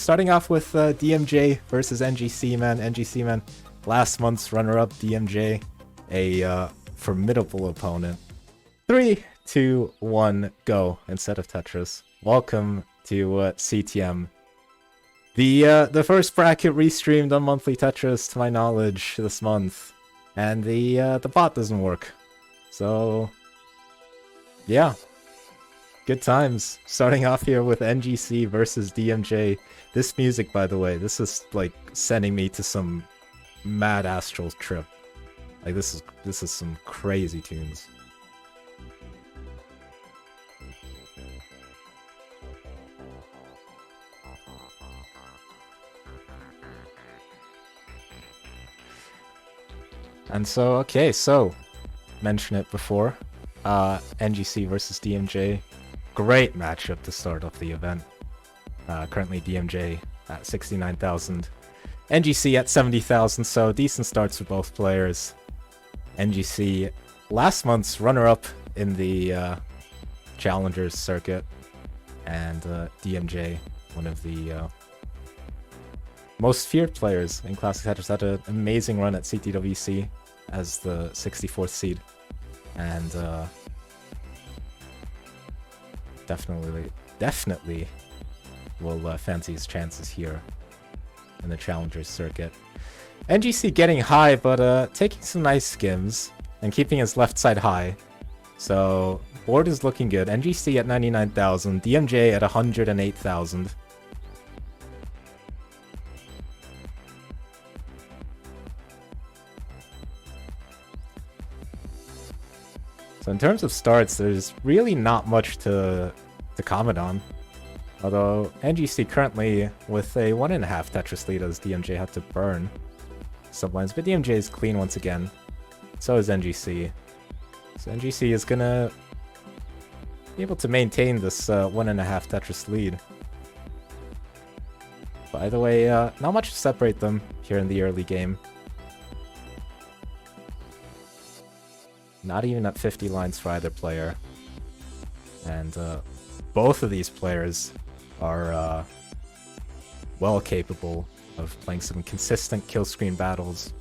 Starting off with DMJ versus NGC Man. NGC Man, last month's runner-up. DMJ, a formidable opponent. 3, 2, 1, go instead of Tetris. Welcome to CTM. The first bracket restreamed on Monthly Tetris, to my knowledge, this month, and the bot doesn't work. So, yeah, good times. Starting off here with NGC versus DMJ. This music, by the way, this is like sending me to some mad astral trip. Like this is some crazy tunes. And so, okay, so, mentioned it before, NGC versus DMJ, great matchup to start off the event. Currently DMJ at 69,000, NGC at 70,000, so decent starts for both players. NGC, last month's runner-up in the Challengers circuit, and DMJ, one of the most feared players in Classic Tetris, had an amazing run at CTWC as the 64th seed, and definitely will fancy his chances here in the Challengers circuit. NGC getting high, but taking some nice skims and keeping his left side high. So board is looking good. NGC at 99,000, DMJ at 108,000. So in terms of starts, there's really not much to comment on. Although NGC currently with a 1.5 Tetris lead, as DMJ had to burn some lines, but DMJ is clean once again. So is NGC. So NGC is gonna be able to maintain this 1.5 Tetris lead. By the way, not much to separate them here in the early game. Not even at 50 lines for either player. And both of these players are well capable of playing some consistent kill screen battles.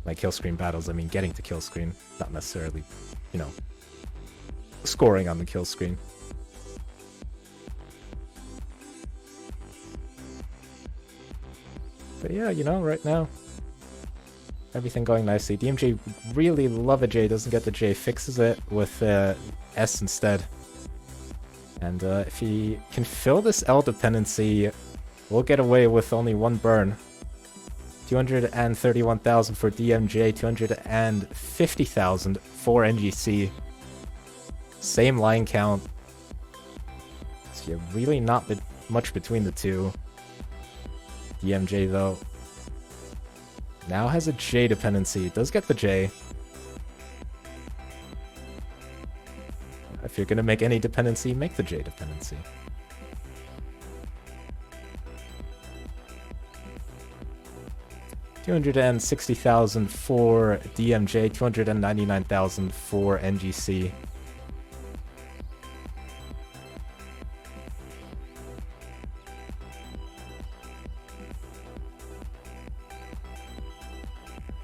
By kill screen battles, I mean getting to kill screen, not necessarily, you know, scoring on the kill screen. But yeah, you know, right now, everything going nicely. DMJ really love a J, doesn't get the J, fixes it with S instead. And if he can fill this L dependency, we'll get away with only one burn. 231,000 for DMJ, 250,000 for NGC. Same line count. So yeah, really not much between the two. DMJ though now has a J dependency. Does get the J. If you're gonna make any dependency, make the J dependency. $260,000 for DMJ, 299,000 for NGC.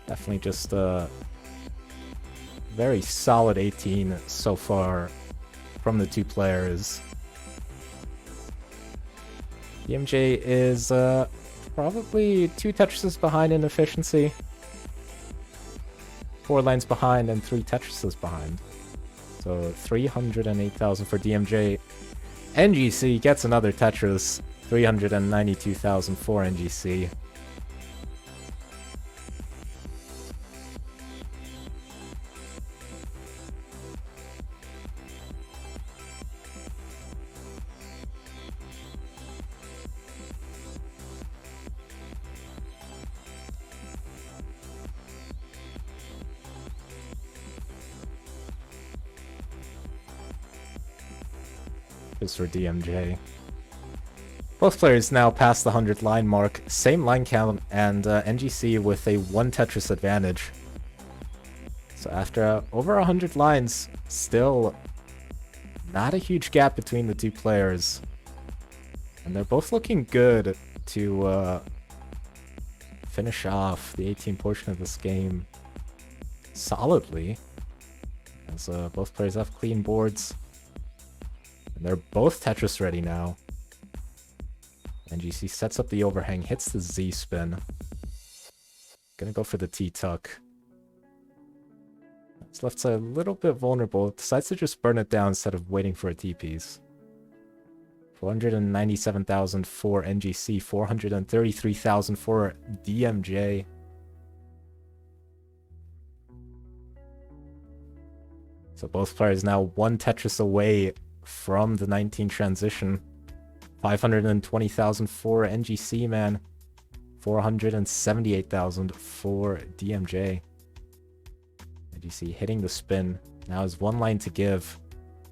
Definitely just a very solid 18 so far from the two players. DMJ is probably 2 Tetrises behind in efficiency. 4 lines behind and 3 Tetrises behind. So 308,000 for DMJ. NGC gets another Tetris. 392,000 for NGC. For DMJ. Both players now past the 100 line mark, same line count, and NGC with a 1 Tetris advantage. So after over 100 lines, still not a huge gap between the two players. And they're both looking good to finish off the 18 portion of this game solidly. As both players have clean boards. And they're both Tetris ready now. NGC sets up the overhang, hits the Z spin. Gonna go for the T tuck. His left side a little bit vulnerable. Decides to just burn it down instead of waiting for a T piece. 497,000 for NGC, 433,000 for DMJ. So both players now one Tetris away from the 19 transition. 520,000 for NGC Man, 478,000 for DMJ. NGC hitting the spin. Now has one line to give.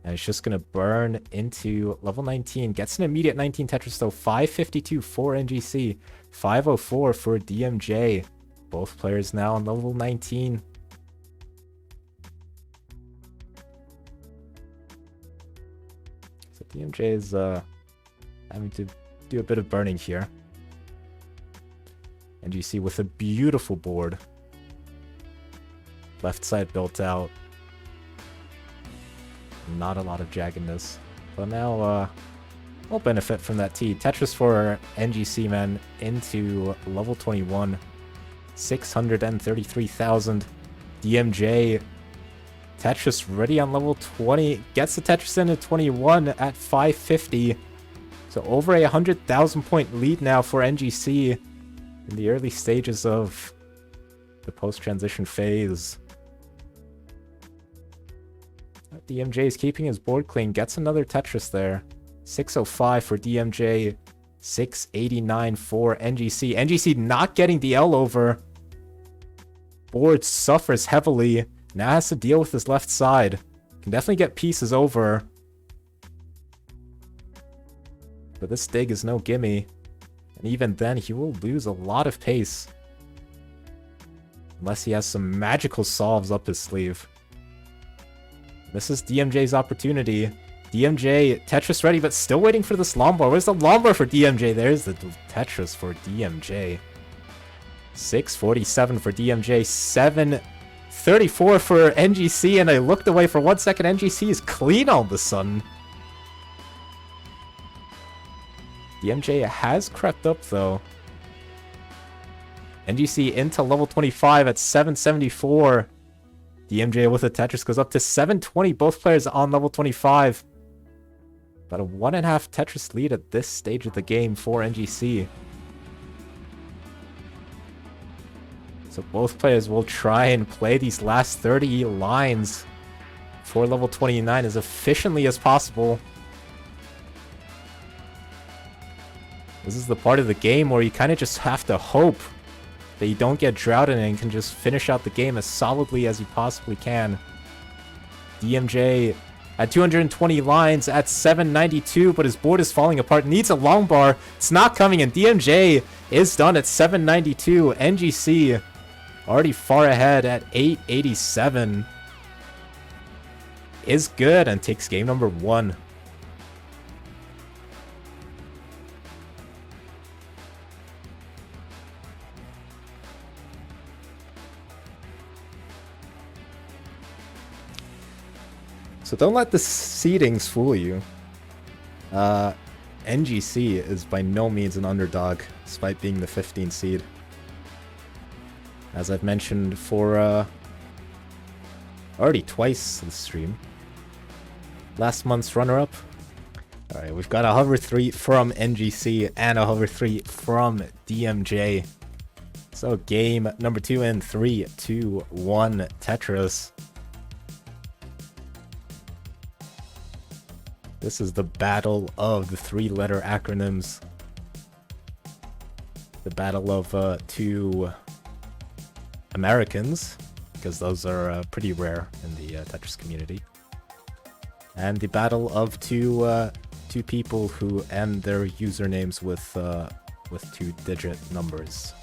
And it's just going to burn into level 19. Gets an immediate 19 Tetris though. 552 for NGC. 504 for DMJ. Both players now on level 19. So DMJ is having to do a bit of burning here. NGC with a beautiful board. Left side built out. Not a lot of jaggedness. But now, we'll benefit from that T. Tetris for NGC Man into level 21. 633,000. DMJ. Tetris ready on level 20. Gets the Tetris into 21 at 550. So over a 100,000 point lead now for NGC in the early stages of the post-transition phase. DMJ is keeping his board clean, gets another Tetris there. 605 for DMJ, 689 for NGC. NGC not getting the L over. Board suffers heavily. Now has to deal with his left side. Can definitely get pieces over. But this dig is no gimme. And even then, he will lose a lot of pace. Unless he has some magical solves up his sleeve. This is DMJ's opportunity. DMJ, Tetris ready, but still waiting for this long bar. Where's the long bar for DMJ? There's the Tetris for DMJ. 647 for DMJ. 734 for NGC. And I looked away for 1 second. NGC is clean all of a sudden. DMJ has crept up though. NGC into level 25 at 774. DMJ with a Tetris goes up to 720. Both players on level 25. About a 1.5 Tetris lead at this stage of the game for NGC. So both players will try and play these last 30 lines for level 29 as efficiently as possible. This is the part of the game where you kind of just have to hope that you don't get droughted and can just finish out the game as solidly as you possibly can. DMJ at 220 lines at 792, but his board is falling apart. Needs a long bar. It's not coming, and DMJ is done at 792. NGC already far ahead at 887. Is good and takes game number 1. So don't let the seedings fool you. NGC is by no means an underdog, despite being the 15th seed. As I've mentioned for already twice this stream. Last month's runner-up. Alright, we've got a hover 3 from NGC and a hover 3 from DMJ. So game number 2 in 3, 2, 1, Tetris. This is the battle of the 3-letter acronyms. The battle of 2 Americans, because those are pretty rare in the Tetris community. And the battle of two people who end their usernames with 2-digit numbers.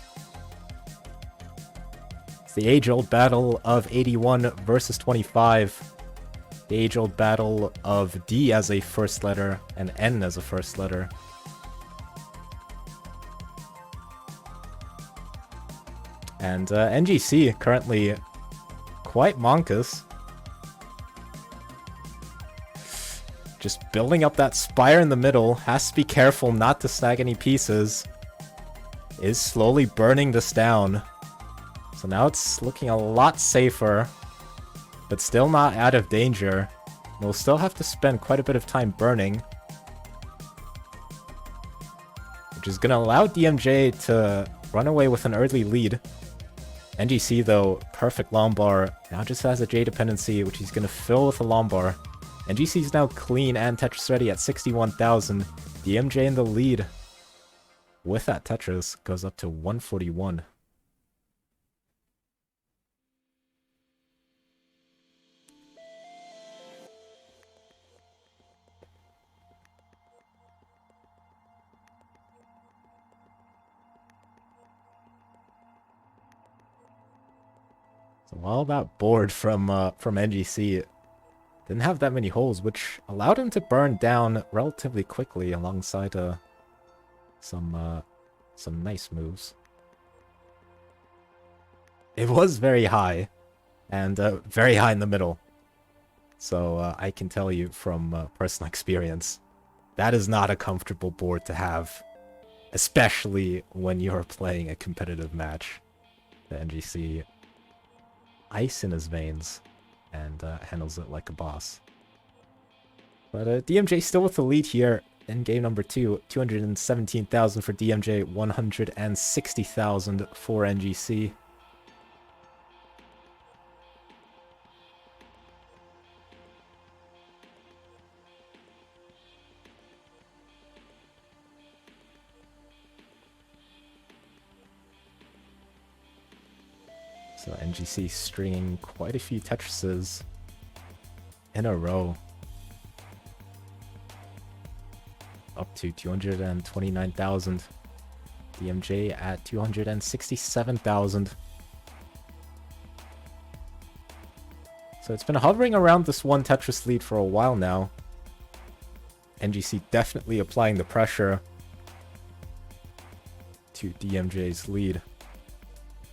It's the age-old battle of 81 versus 25. The age-old battle of D as a first letter and N as a first letter. And NGC currently quite monkus. Just building up that spire in the middle. Has to be careful not to snag any pieces. Is slowly burning this down. So now it's looking a lot safer. But still not out of danger. We'll still have to spend quite a bit of time burning. Which is going to allow DMJ to run away with an early lead. NGC, though, perfect long bar. Now just has a J dependency, which he's going to fill with a long bar. NGC's now clean and Tetris ready at 61,000. DMJ in the lead. With that Tetris, goes up to 141. So while that board from NGC didn't have that many holes, which allowed him to burn down relatively quickly alongside some nice moves. It was very high, and very high in the middle. So I can tell you from personal experience, that is not a comfortable board to have, especially when you're playing a competitive match. The NGC ice in his veins and handles it like a boss. But DMJ still with the lead here in game number 2. 217,000 for DMJ, 160,000 for NGC. So NGC stringing quite a few Tetrises in a row. Up to 229,000. DMJ at 267,000. So it's been hovering around this one Tetris lead for a while now. NGC definitely applying the pressure to DMJ's lead.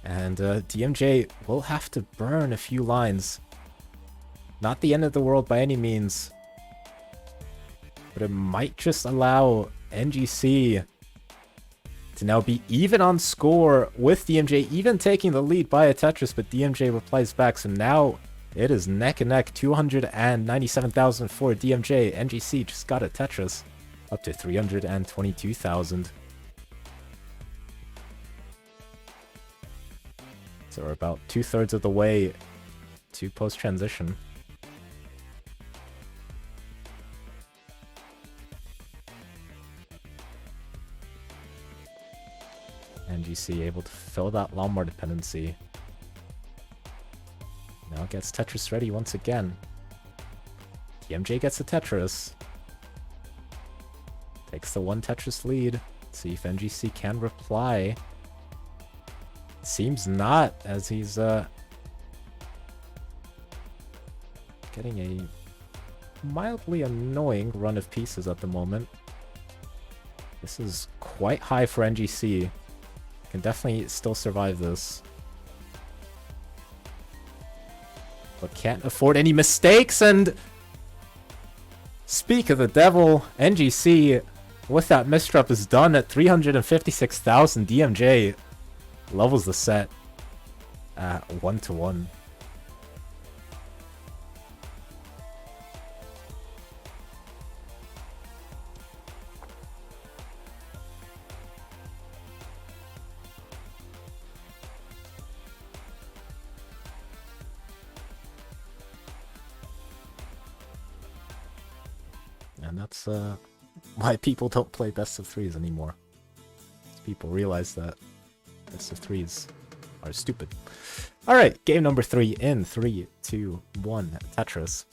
And DMJ will have to burn a few lines. Not the end of the world by any means. But it might just allow NGC to now be even on score with DMJ, even taking the lead by a Tetris, but DMJ replies back. So now it is neck and neck, 297,000 for DMJ. NGC just got a Tetris up to 322,000. So we're about 2/3 of the way to post-transition. NGC able to fill that Lombard dependency. Now gets Tetris ready once again. DMJ gets the Tetris. Takes the one Tetris lead. See if NGC can reply. Seems not, as he's getting a mildly annoying run of pieces at the moment. This is quite high for NGC. Can definitely still survive this. But can't afford any mistakes, and speak of the devil, NGC with that misdrop is done at 356,000. DMJ levels the set at 1-1. And that's why people don't play best of threes anymore. People realize that best of threes are stupid. Alright, game number 3 in 3, 2, 1, Tetris.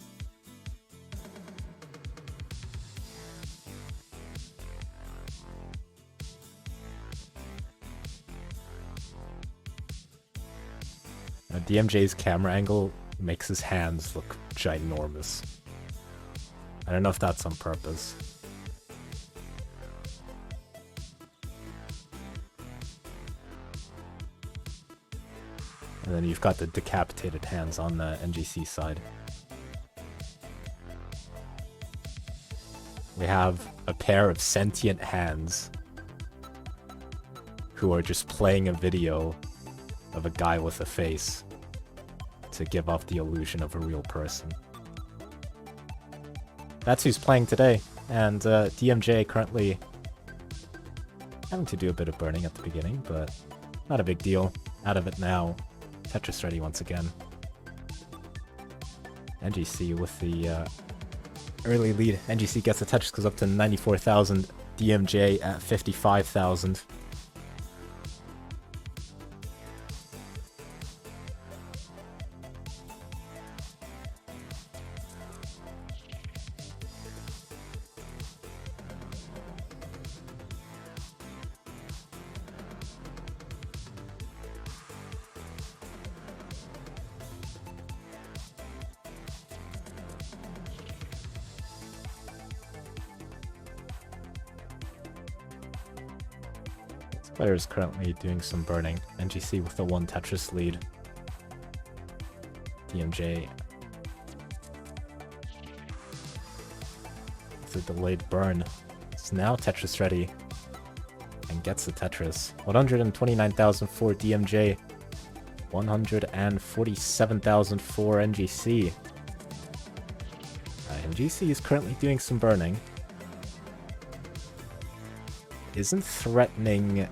Now, DMJ's camera angle makes his hands look ginormous. I don't know if that's on purpose. And then you've got the decapitated hands on the NGC side. We have a pair of sentient hands who are just playing a video of a guy with a face to give off the illusion of a real person. That's who's playing today, and DMJ currently having to do a bit of burning at the beginning, but not a big deal. Out of it now. Tetris ready once again. NGC with the early lead. NGC gets the Tetris, goes up to 94,000. DMJ at 55,000. Player is currently doing some burning. NGC with the 1 Tetris lead. DMJ with a delayed burn. It's now Tetris ready and gets the Tetris. 129,000 for DMJ. 147,000 for NGC. NGC is currently doing some burning. Isn't threatening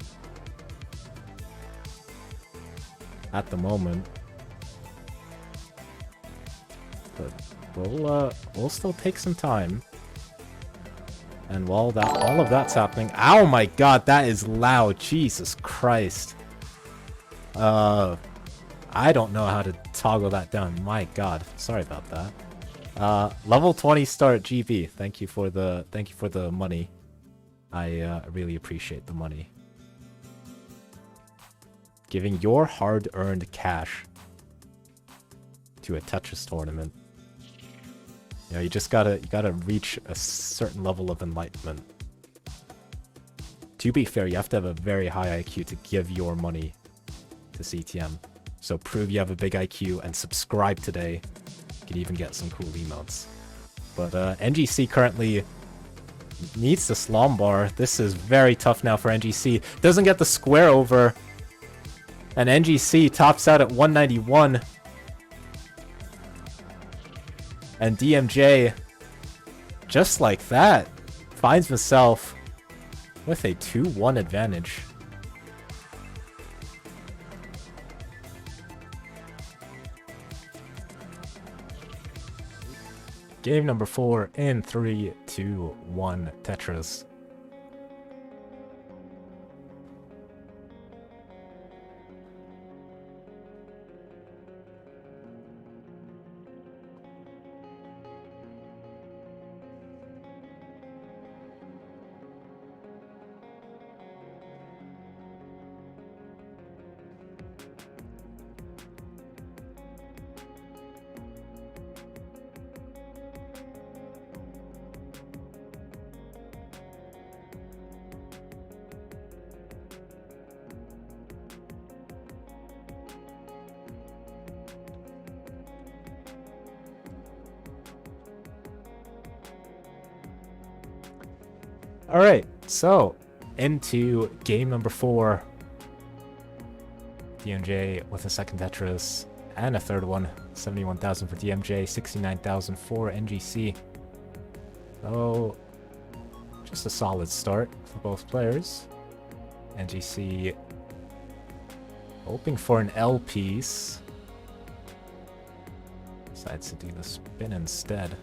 at the moment, but we'll still take some time. And while all of that's happening, oh my god, that is loud! Jesus Christ! I don't know how to toggle that down. My god, sorry about that. Level 20 start GB. Thank you for the money. I really appreciate the money. Giving your hard-earned cash to a Tetris tournament. You know, you gotta reach a certain level of enlightenment. To be fair, you have to have a very high IQ to give your money to CTM. So prove you have a big IQ and subscribe today. You can even get some cool emotes. But NGC currently needs the slalom bar. This is very tough now for NGC. Doesn't get the square over. And NGC tops out at 191. And DMJ, just like that, finds himself with a 2-1 advantage. Game number 4 in 3, 2, 1 Tetris. Alright, so into game number 4. DMJ with a second Tetris and a third one. 71,000 for DMJ, 69,000 for NGC. So, just a solid start for both players. NGC hoping for an L piece. Decides to do the spin instead.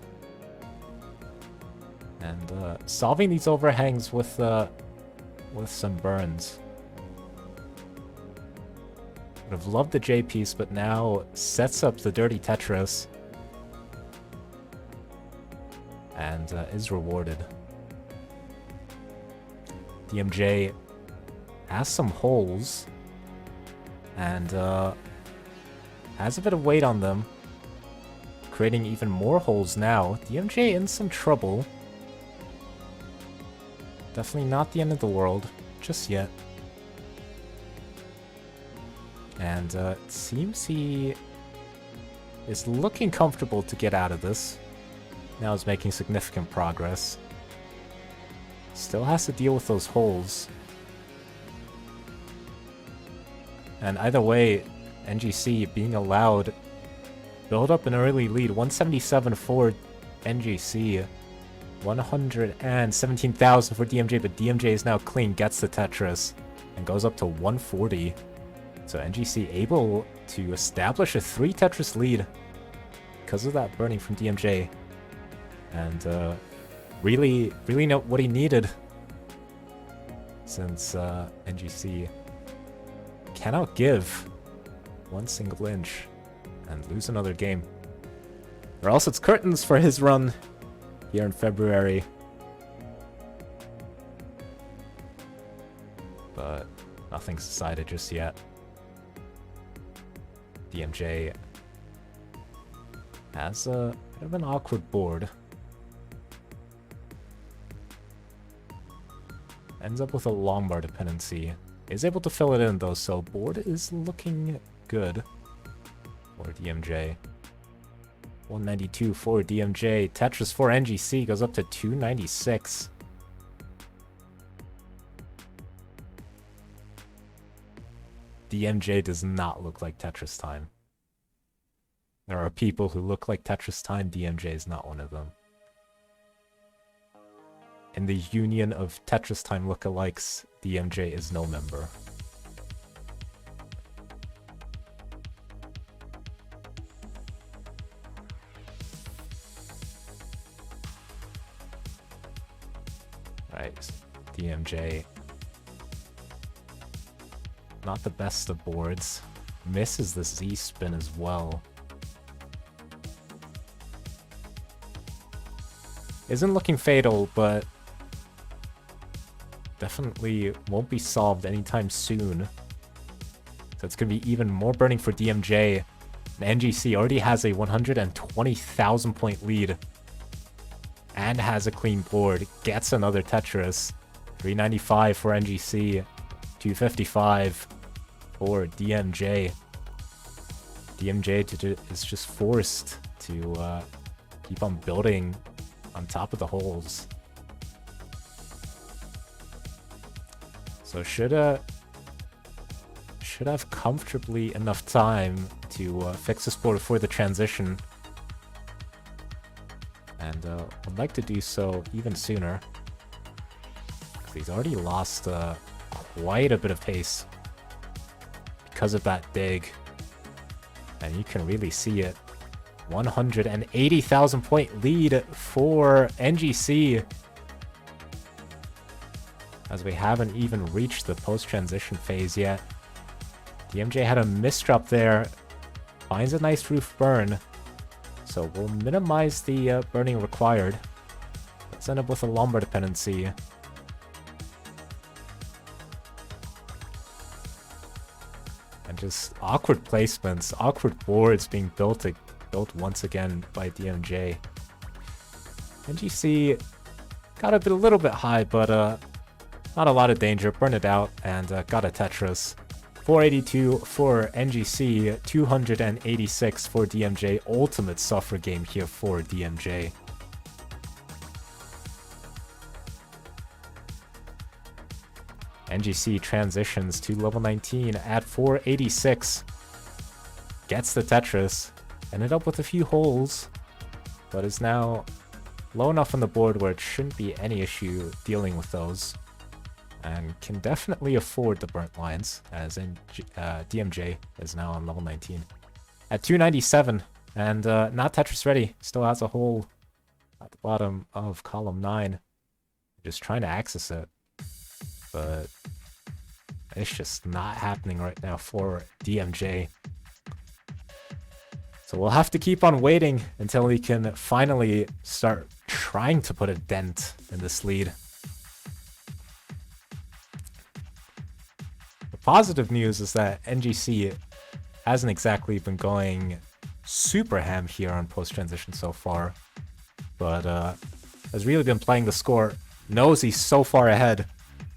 And solving these overhangs with some burns. Would have loved the J piece, but now sets up the dirty Tetris. And is rewarded. DMJ has some holes. And has a bit of weight on them. Creating even more holes now. DMJ in some trouble. Definitely not the end of the world, just yet. And it seems he is looking comfortable to get out of this. Now he's making significant progress. Still has to deal with those holes. And either way, NGC being allowed build up an early lead. 177 for NGC. 117,000 for DMJ, but DMJ is now clean, gets the Tetris, and goes up to 140. So NGC able to establish a 3 Tetris lead because of that burning from DMJ. And really know what he needed, since NGC cannot give one single inch and lose another game. Or else it's curtains for his run here in February. But nothing's decided just yet. DMJ has a bit of an awkward board. Ends up with a long bar dependency. Is able to fill it in though, so board is looking good for DMJ. 192 for DMJ. Tetris for NGC goes up to 296. DMJ does not look like Tetris time. There are people who look like Tetris time. DMJ is not one of them. In the union of Tetris time lookalikes, DMJ is no member. Right, DMJ. Not the best of boards. Misses the Z spin as well. Isn't looking fatal, but definitely won't be solved anytime soon. So it's going to be even more burning for DMJ. And NGC already has a 120,000 point lead. And has a clean board. Gets another Tetris. 395 for NGC. 255 for DMJ. DMJ is just forced to keep on building on top of the holes. So should have comfortably enough time to fix this board before the transition. And would like to do so even sooner. He's already lost quite a bit of pace because of that dig. And you can really see it. 180,000 point lead for NGC. As we haven't even reached the post-transition phase yet. DMJ had a misdrop there. Finds a nice roof burn. So we'll minimize the burning required. Let's end up with a lumbar dependency. And just awkward placements, awkward boards being built once again by DMJ. NGC got a little bit high, but not a lot of danger. Burn it out and got a Tetris. 482 for NGC, 286 for DMJ. Ultimate suffer game here for DMJ. NGC transitions to level 19 at 486. Gets the Tetris. Ended up with a few holes, but is now low enough on the board where it shouldn't be any issue dealing with those. And can definitely afford the burnt lines, as in DMJ is now on level 19. At 297, and not Tetris ready. Still has a hole at the bottom of column 9. Just trying to access it. But it's just not happening right now for DMJ. So we'll have to keep on waiting until we can finally start trying to put a dent in this lead. The positive news is that NGC hasn't exactly been going super ham here on post-transition so far, but has really been playing the score, knows he's so far ahead,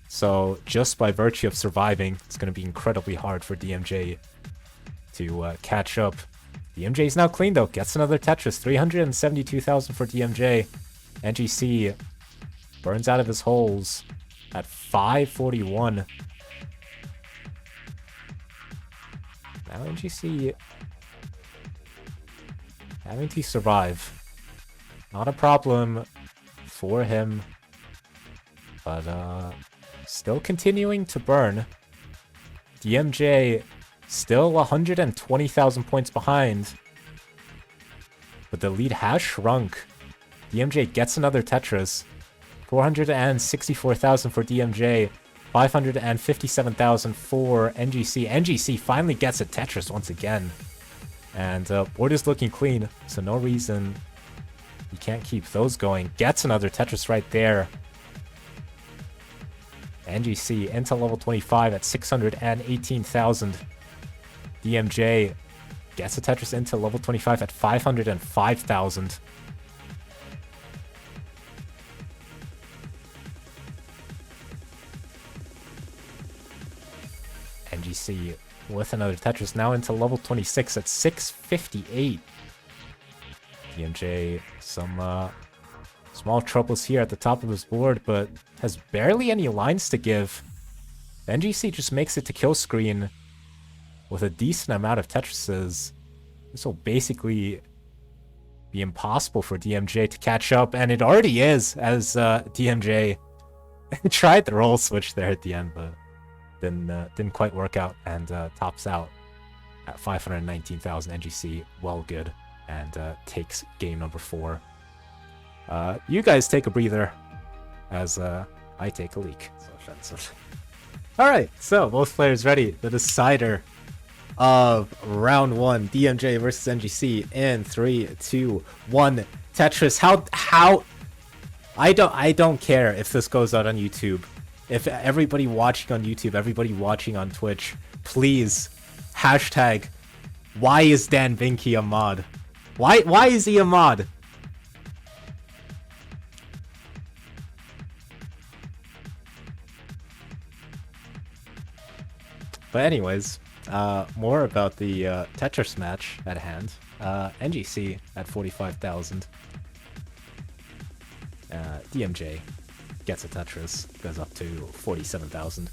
so just by virtue of surviving, it's going to be incredibly hard for DMJ to catch up. DMJ is now clean though, gets another Tetris. 372,000 for DMJ. NGC burns out of his holes at 541. Now NGC having to survive. Not a problem for him, but still continuing to burn. DMJ still 120,000 points behind, but the lead has shrunk. DMJ gets another Tetris. 464,000 for DMJ, 557,000 for NGC. NGC finally gets a Tetris once again. And board is looking clean, so no reason you can't keep those going. Gets another Tetris right there. NGC into level 25 at 618,000. DMJ gets a Tetris into level 25 at 505,000. NGC with another Tetris now into level 26 at 658. DMJ some small troubles here at the top of his board, but has barely any lines to give. NGC just makes it to kill screen with a decent amount of Tetrises. This will basically be impossible for DMJ to catch up, and it already is, as DMJ tried the roll switch there at the end, but didn't quite work out, and tops out at 519,000. NGC well good, and takes game number 4. You guys take a breather as I take a leak. So offensive. Alright, so both players ready. The decider of round 1, DMJ versus NGC in 3, 2, 1. Tetris. How I don't care if this goes out on YouTube. If everybody watching on YouTube, everybody watching on Twitch, please hashtag why is Dan Binky a mod? Why is he a mod? But anyways, more about the Tetris match at hand. NGC at 45,000. DMJ gets a Tetris, goes up to 47,000.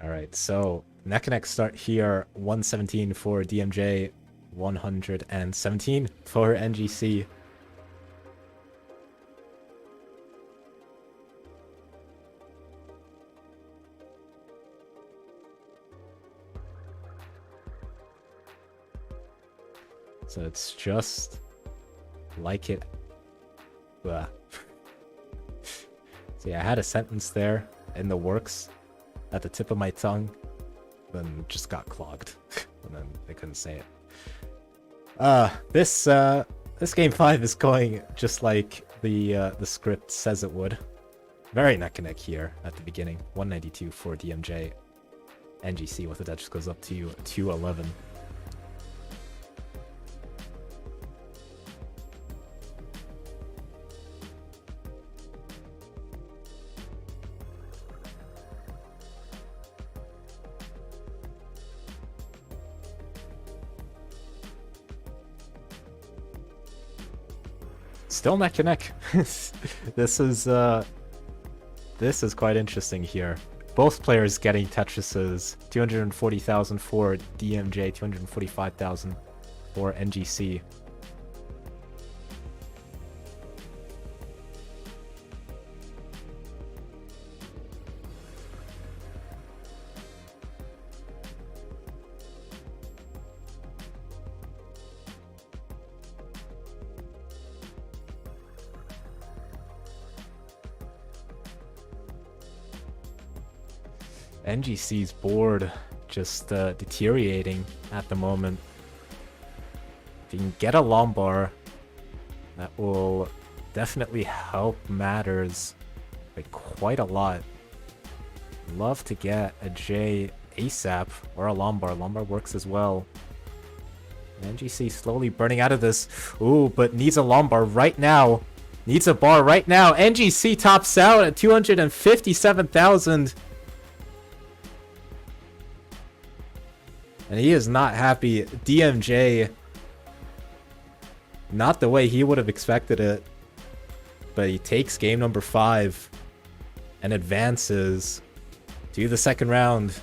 Alright, so neck and neck start here. 117 for DMJ, 117 for NGC. So it's just like it. Blah. So yeah, I had a sentence there in the works at the tip of my tongue, then just got clogged, and then I couldn't say it. This game 5 is going just like the script says it would. Very neck and neck here at the beginning. 192 for DMJ. NGC with it, that just goes up to 211. Still neck and neck. This is quite interesting here. Both players getting Tetrises. 240,000 for DMJ, 245,000 for NGC. NGC's board just deteriorating at the moment. If you can get a Lombard, that will definitely help matters by quite a lot. Love to get a J ASAP or a Lombard. Lombard works as well. NGC slowly burning out of this. Ooh, but needs a Lombard right now. Needs a bar right now. NGC tops out at 257,000. And he is not happy. DMJ, not the way he would have expected it. But he takes game number 5 and advances to the second round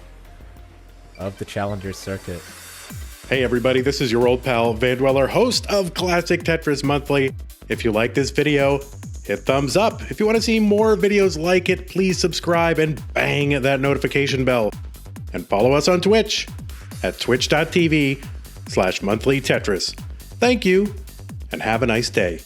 of the Challenger Circuit. Hey everybody, this is your old pal Vandweller, host of Classic Tetris Monthly. If you like this video, hit thumbs up. If you want to see more videos like it, please subscribe and bang that notification bell. And follow us on Twitch at twitch.tv/monthlytetris. Thank you, and have a nice day.